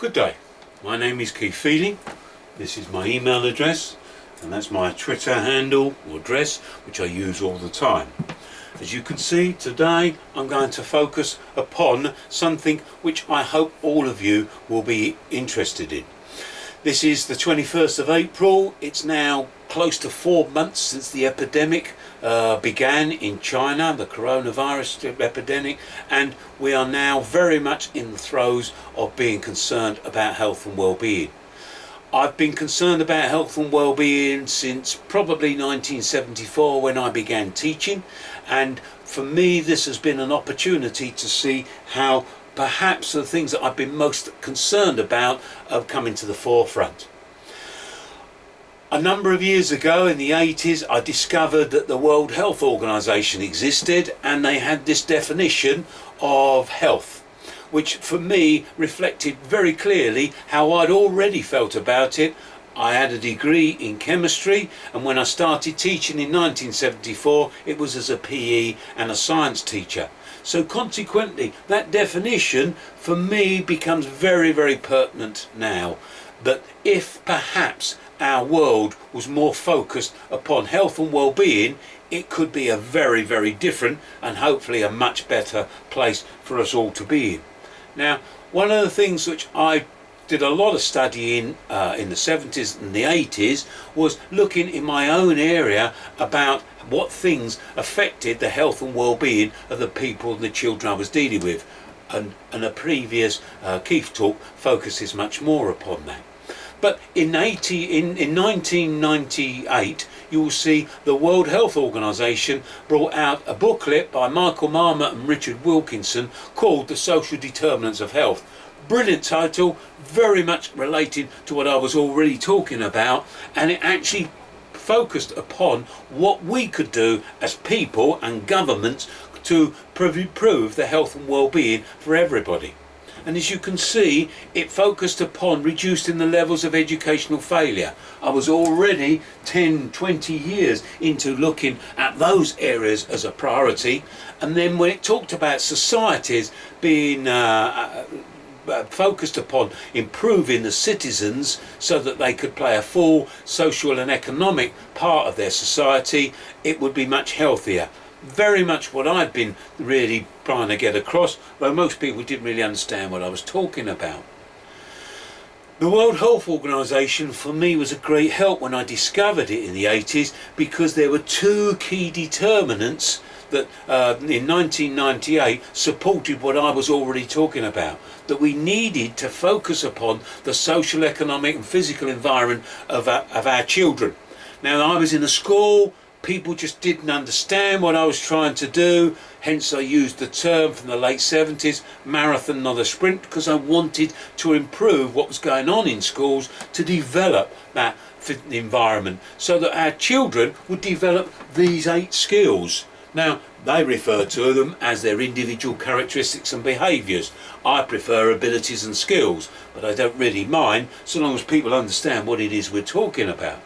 Good day, my name is KEEFtalk. This is my email address and that's my Twitter handle or address, which I use all the time. As you can see, today I'm going to focus upon something which I hope all of you will be interested in. This is the 21st of April. It's now close to 4 months since the epidemic began in China, the coronavirus epidemic, and we are now very much in the throes of being concerned about health and well-being. I've been concerned about health and well-being since probably 1974 when I began teaching, and for me this has been an opportunity to see how perhaps the things that I've been most concerned about have come into the forefront. A number of years ago in the 80s I discovered that the World Health Organization existed, and they had this definition of health, which for me reflected very clearly how I'd already felt about it. I had a degree in chemistry, and when I started teaching in 1974 it was as a PE and a science teacher. So consequently that definition for me becomes very, very pertinent now, that if perhaps our world was more focused upon health and well-being, it could be a very, very different and hopefully a much better place for us all to be in. Now, one of the things which I did a lot of study in the 70s and the 80s was looking in my own area about what things affected the health and well-being of the people and the children I was dealing with, and a previous KEEFtalk focuses much more upon that. But in 1998 you will see the World Health Organization brought out a booklet by Michael Marmot and Richard Wilkinson called The Social Determinants of Health. Brilliant title, very much related to what I was already talking about, and it actually focused upon what we could do as people and governments to improve the health and well-being for everybody. And as you can see, it focused upon reducing the levels of educational failure. I was already 10-20 years into looking at those areas as a priority, and then when it talked about societies being focused upon improving the citizens so that they could play a full social and economic part of their society, it would be much healthier. Very much what I've been really trying to get across, though most people didn't really understand what I was talking about. The World Health Organization for me was a great help when I discovered it in the 80s, because there were two key determinants that in 1998 supported what I was already talking about, that we needed to focus upon the social, economic and physical environment of our children. Now, I was in a school, people just didn't understand what I was trying to do, hence I used the term from the late 70s, marathon not a sprint, because I wanted to improve what was going on in schools to develop that environment so that our children would develop these 8 skills. Now, they refer to them as their individual characteristics and behaviours. I prefer abilities and skills, but I don't really mind so long as people understand what it is we're talking about.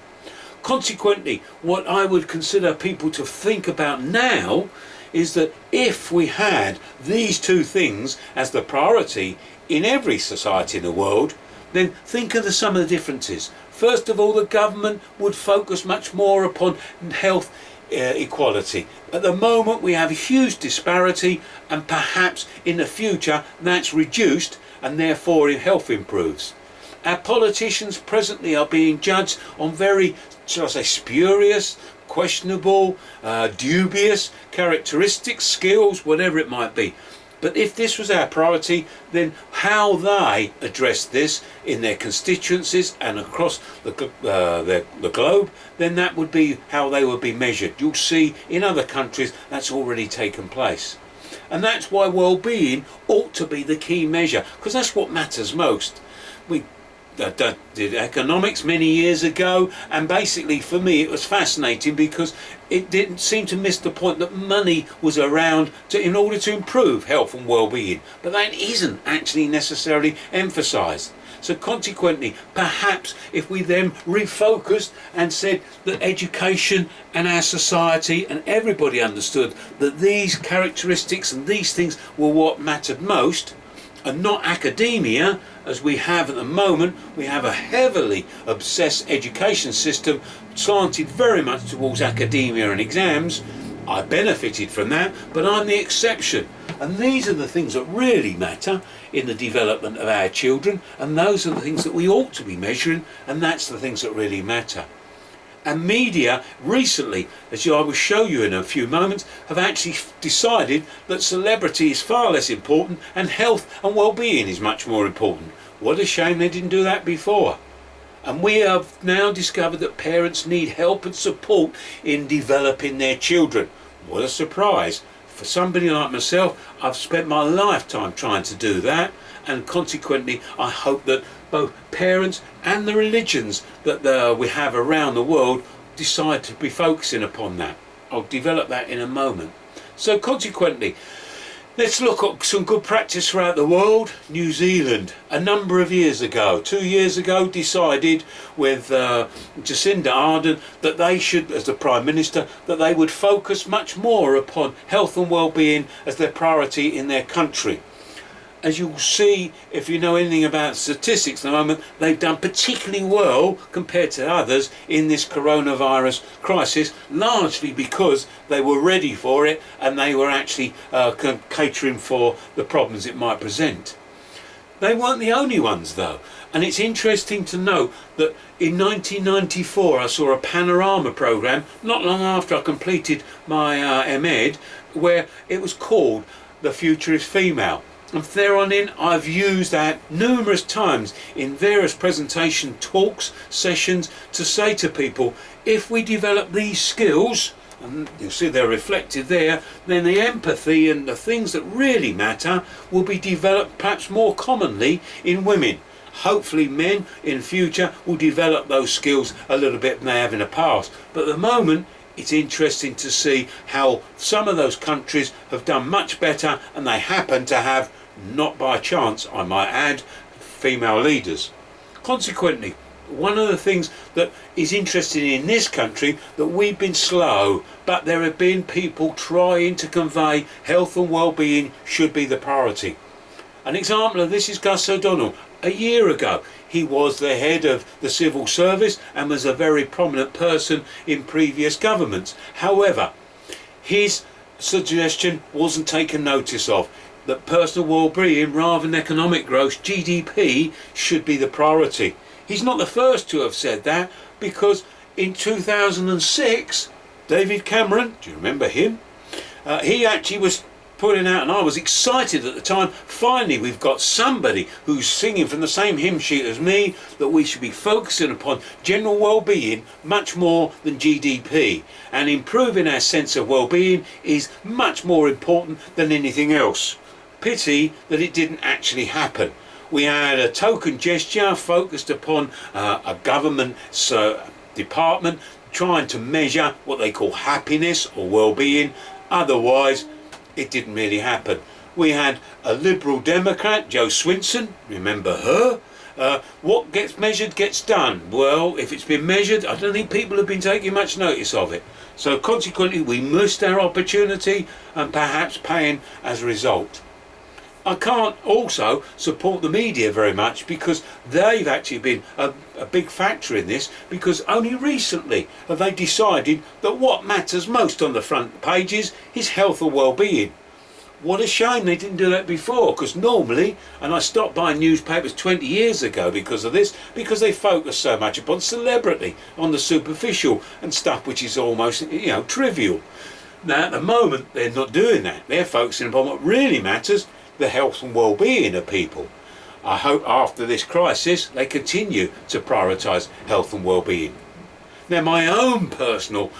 Consequently, what I would consider people to think about now is that if we had these two things as the priority in every society in the world, then think of some of the differences. First of all, the government would focus much more upon health equality. At the moment we have a huge disparity, and perhaps in the future that's reduced and therefore health improves. Our politicians presently are being judged on very, shall I say, spurious, questionable, dubious characteristics, skills, whatever it might be. But if this was our priority, then how they address this in their constituencies and across the globe, then that would be how they would be measured. You'll see in other countries that's already taken place. And that's why well-being ought to be the key measure, because that's what matters most. We did economics many years ago, and basically for me it was fascinating because it didn't seem to miss the point that money was around in order to improve health and well-being, but that isn't actually necessarily emphasised. So consequently, perhaps if we then refocused and said that education and our society and everybody understood that these characteristics and these things were what mattered most, and not academia as we have at the moment. We have a heavily obsessed education system slanted very much towards academia and exams. I benefited from that, but I'm the exception. And these are the things that really matter in the development of our children, and those are the things that we ought to be measuring, and that's the things that really matter. And media recently, as I will show you in a few moments, have actually decided that celebrity is far less important and health and well-being is much more important. What a shame they didn't do that before. And we have now discovered that parents need help and support in developing their children. What a surprise. For somebody like myself, I've spent my lifetime trying to do that, and consequently I hope that both parents and the religions that we have around the world decide to be focusing upon that. I'll develop that in a moment. So consequently, let's look at some good practice throughout the world. New Zealand, a number of years ago, 2 years ago, decided with Jacinda Ardern that they should, as the Prime Minister, that they would focus much more upon health and well-being as their priority in their country. As you'll see, if you know anything about statistics at the moment, they've done particularly well compared to others in this coronavirus crisis, largely because they were ready for it and they were actually catering for the problems it might present. They weren't the only ones though, and it's interesting to note that in 1994 I saw a panorama programme, not long after I completed my MEd, where it was called The Future is Female. And from there on in, I've used that numerous times in various presentation talks, sessions, to say to people, if we develop these skills, and you'll see they're reflected there, then the empathy and the things that really matter will be developed perhaps more commonly in women. Hopefully men in future will develop those skills a little bit than they have in the past. But at the moment, it's interesting to see how some of those countries have done much better, and they happen to have, not by chance I might add, female leaders. Consequently, one of the things that is interesting in this country, that we've been slow, but there have been people trying to convey health and well-being should be the priority. An example of this is Gus O'Donnell. A year ago he was the head of the civil service and was a very prominent person in previous governments. However, his suggestion wasn't taken notice of, that personal well-being rather than economic growth, GDP, should be the priority. He's not the first to have said that, because in 2006 David Cameron, do you remember him? He actually was putting out, and I was excited at the time, finally we've got somebody who's singing from the same hymn sheet as me, that we should be focusing upon general well-being much more than GDP, and improving our sense of well-being is much more important than anything else. Pity that it didn't actually happen. We had a token gesture focused upon a government department trying to measure what they call happiness or well-being. Otherwise, it didn't really happen. We had a Liberal Democrat, Jo Swinson, remember her? What gets measured gets done. Well, if it's been measured, I don't think people have been taking much notice of it. So consequently, we missed our opportunity and perhaps paying as a result. I can't also support the media very much, because they've actually been a big factor in this, because only recently have they decided that what matters most on the front pages is health or well-being. What a shame they didn't do that before, because normally, and I stopped buying newspapers 20 years ago because of this, because they focus so much upon celebrity, on the superficial and stuff which is almost, trivial. Now at the moment they're not doing that. They're focusing upon what really matters, the health and well-being of people. I hope after this crisis they continue to prioritise health and well-being. Now my own personal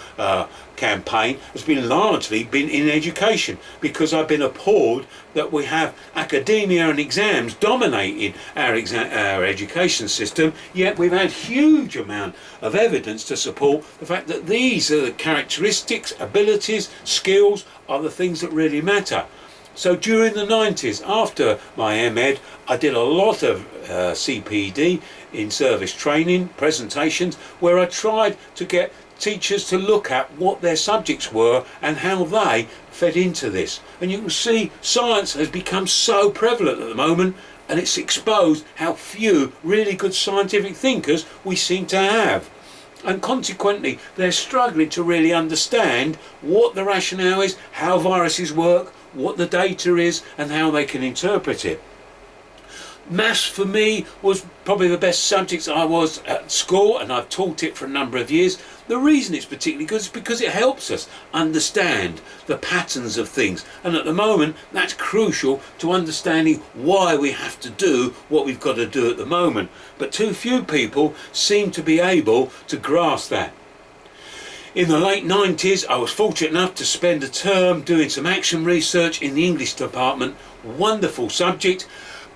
campaign has been largely in education, because I've been appalled that we have academia and exams dominating our education system, yet we've had huge amount of evidence to support the fact that these are the characteristics, abilities, skills are the things that really matter. So during the 90s, after my MEd, I did a lot of CPD, in-service training, presentations, where I tried to get teachers to look at what their subjects were and how they fed into this. And you can see science has become so prevalent at the moment, and it's exposed how few really good scientific thinkers we seem to have. And consequently, they're struggling to really understand what the rationale is, how viruses work, what the data is, and how they can interpret it. Maths for me was probably the best subject I was at school, and I've taught it for a number of years. The reason it's particularly good is because it helps us understand the patterns of things, and at the moment that's crucial to understanding why we have to do what we've got to do at the moment. But too few people seem to be able to grasp that. In the late 90s, I was fortunate enough to spend a term doing some action research in the English department. Wonderful subject.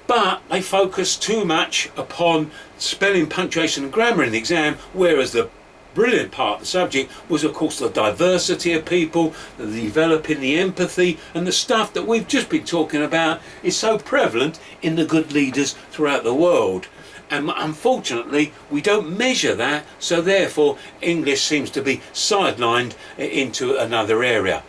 But they focused too much upon spelling, punctuation and grammar in the exam, whereas the brilliant part of the subject was of course the diversity of people, the developing the empathy, and the stuff that we've just been talking about is so prevalent in the good leaders throughout the world. And unfortunately we don't measure that, so therefore English seems to be sidelined into another area.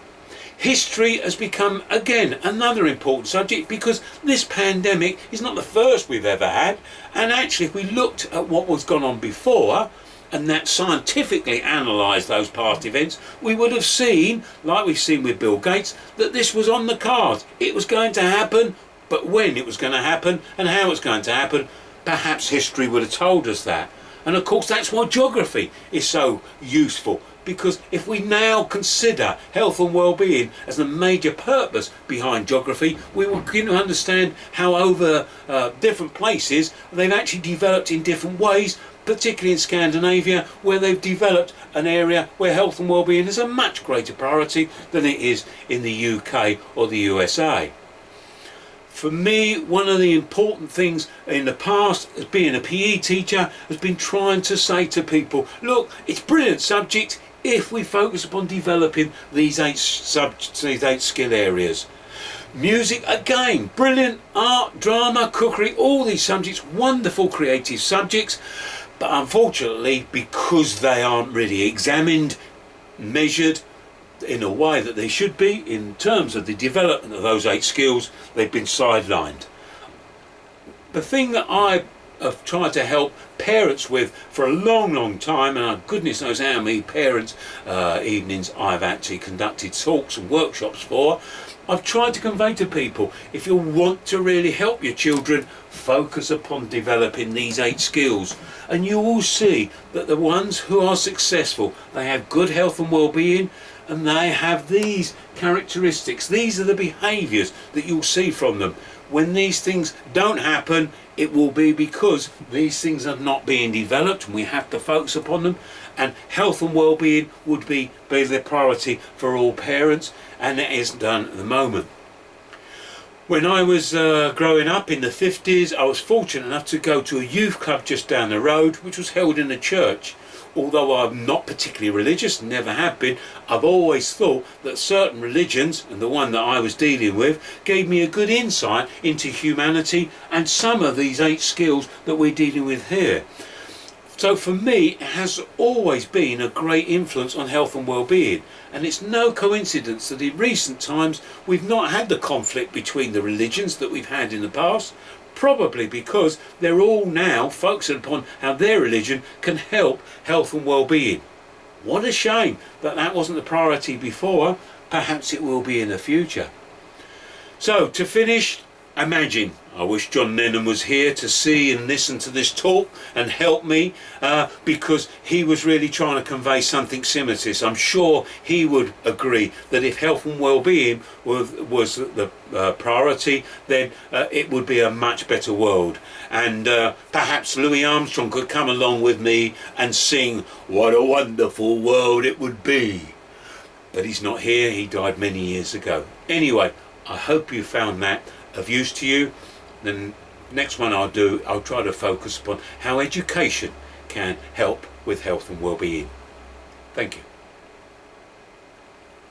History has become, again, another important subject, because this pandemic is not the first we've ever had. And actually, if we looked at what was gone on before, and that scientifically analysed those past events, we would have seen, like we've seen with Bill Gates, that this was on the cards. It was going to happen, but when it was going to happen and how it was going to happen, perhaps history would have told us that. And of course, that's why geography is so useful. Because if we now consider health and well-being as the major purpose behind geography, we will begin to understand how over different places they've actually developed in different ways, particularly in Scandinavia, where they've developed an area where health and well-being is a much greater priority than it is in the UK or the USA. For me, one of the important things in the past as being a PE teacher has been trying to say to people, look, it's a brilliant subject if we focus upon developing these eight skill areas. Music, again, brilliant. Art, drama, cookery, all these subjects, wonderful creative subjects, but unfortunately, because they aren't really examined, measured in a way that they should be in terms of the development of those 8 skills, they've been sidelined. The thing that I have tried to help parents with for a long time, and goodness knows how many parents evenings I've actually conducted talks and workshops for, I've tried to convey to people, if you want to really help your children, focus upon developing these 8 skills, and you will see that the ones who are successful, they have good health and well-being, and they have these characteristics. These are the behaviours that you'll see from them. When these things don't happen, it will be because these things are not being developed, and we have to focus upon them. And health and well-being would be the priority for all parents, and it isn't done at the moment. When I was growing up in the 50s, I was fortunate enough to go to a youth club just down the road, which was held in a church. Although I'm not particularly religious, never have been, I've always thought that certain religions, and the one that I was dealing with, gave me a good insight into humanity and some of these 8 skills that we're dealing with here. So for me, it has always been a great influence on health and well-being, and it's no coincidence that in recent times we've not had the conflict between the religions that we've had in the past. Probably because they're all now focusing upon how their religion can help health and well-being. What a shame that that wasn't the priority before. Perhaps it will be in the future. So to finish, imagine, I wish John Lennon was here to see and listen to this talk and help me, because he was really trying to convey something similar to this. I'm sure he would agree that if health and well-being was the priority, then it would be a much better world. And perhaps Louis Armstrong could come along with me and sing "What a Wonderful World It Would Be." But he's not here, he died many years ago. Anyway, I hope you found that of use to you. The next one I'll try to focus upon how education can help with health and well-being. Thank you.